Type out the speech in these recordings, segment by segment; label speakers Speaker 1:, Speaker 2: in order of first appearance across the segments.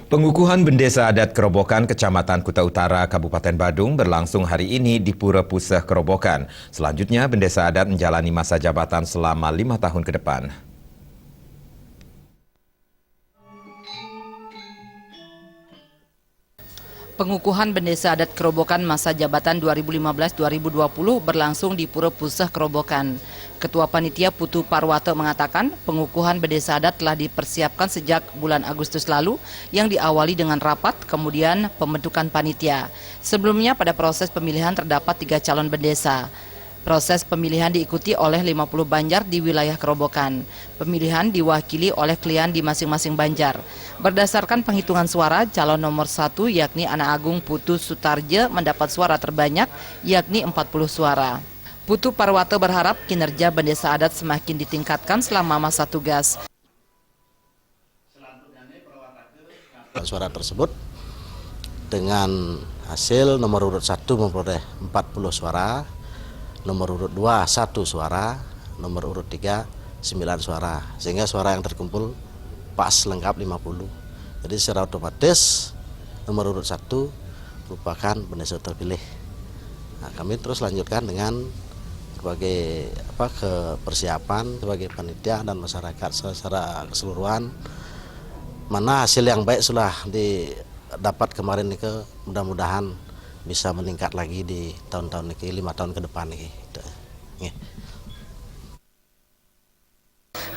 Speaker 1: Pengukuhan bendesa adat Kerobokan Kecamatan Kuta Utara, Kabupaten Badung berlangsung hari ini di Pura Puseh Kerobokan. Selanjutnya, bendesa adat menjalani masa jabatan selama 5 tahun ke depan.
Speaker 2: Pengukuhan bendesa adat Kerobokan masa jabatan 2015-2020 berlangsung di Pura Puseh Kerobokan. Ketua Panitia Putu Parwato mengatakan pengukuhan bendesa adat telah dipersiapkan sejak bulan Agustus lalu yang diawali dengan rapat, kemudian pembentukan panitia. Sebelumnya pada proses pemilihan terdapat 3 calon bendesa. Proses pemilihan diikuti oleh 50 banjar di wilayah Kerobokan. Pemilihan diwakili oleh klien di masing-masing banjar. Berdasarkan penghitungan suara, calon nomor 1 yakni Anak Agung Putu Sutarje mendapat suara terbanyak yakni 40 suara. Putu Parwato berharap kinerja bendesa adat semakin ditingkatkan selama masa tugas.
Speaker 3: Suara tersebut dengan hasil nomor urut 1 memperoleh 40 suara, nomor urut 2 1 suara, nomor urut 3 9 suara, sehingga suara yang terkumpul pas lengkap 50. Jadi secara otomatis nomor urut 1 merupakan bendesa terpilih. Nah, kami terus lanjutkan dengan berbagai persiapan sebagai panitia dan masyarakat secara keseluruhan. Mana hasil yang baik sudah didapat kemarin ini, mudah-mudahan bisa meningkat lagi di tahun-tahun ini, 5 tahun ke depan ini.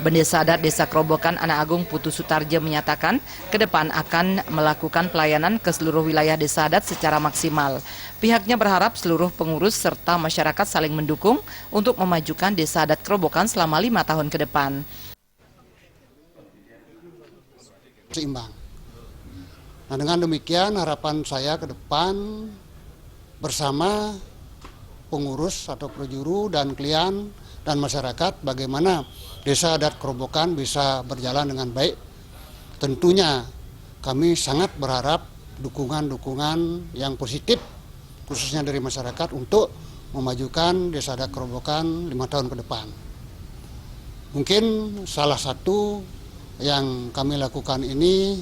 Speaker 2: Bendesa adat Desa Kerobokan Anak Agung Putu Sutarje menyatakan ke depan akan melakukan pelayanan ke seluruh wilayah desa adat secara maksimal. Pihaknya berharap seluruh pengurus serta masyarakat saling mendukung untuk memajukan Desa Adat Kerobokan selama 5 tahun ke depan.
Speaker 4: Seimbang. Nah, dengan demikian harapan saya ke depan bersama pengurus atau prajuru dan klien dan masyarakat bagaimana Desa Adat Kerobokan bisa berjalan dengan baik. Tentunya kami sangat berharap dukungan-dukungan yang positif khususnya dari masyarakat untuk memajukan Desa Adat Kerobokan 5 tahun ke depan. Mungkin salah satu yang kami lakukan ini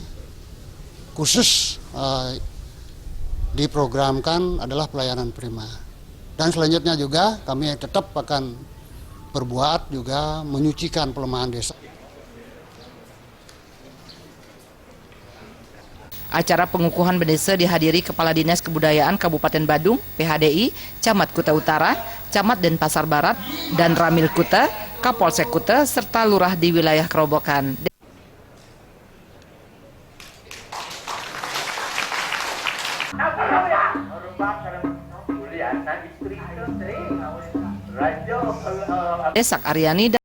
Speaker 4: khusus diprogramkan adalah pelayanan prima. Dan selanjutnya juga kami tetap akan berbuat juga menyucikan pelemahan desa.
Speaker 2: Acara pengukuhan bendesa dihadiri Kepala Dinas Kebudayaan Kabupaten Badung, PHDI, Camat Kuta Utara, Camat Denpasar Barat, dan Ramil Kuta, Kapolsek Kuta, serta lurah di wilayah Kerobokan. Desak Aryani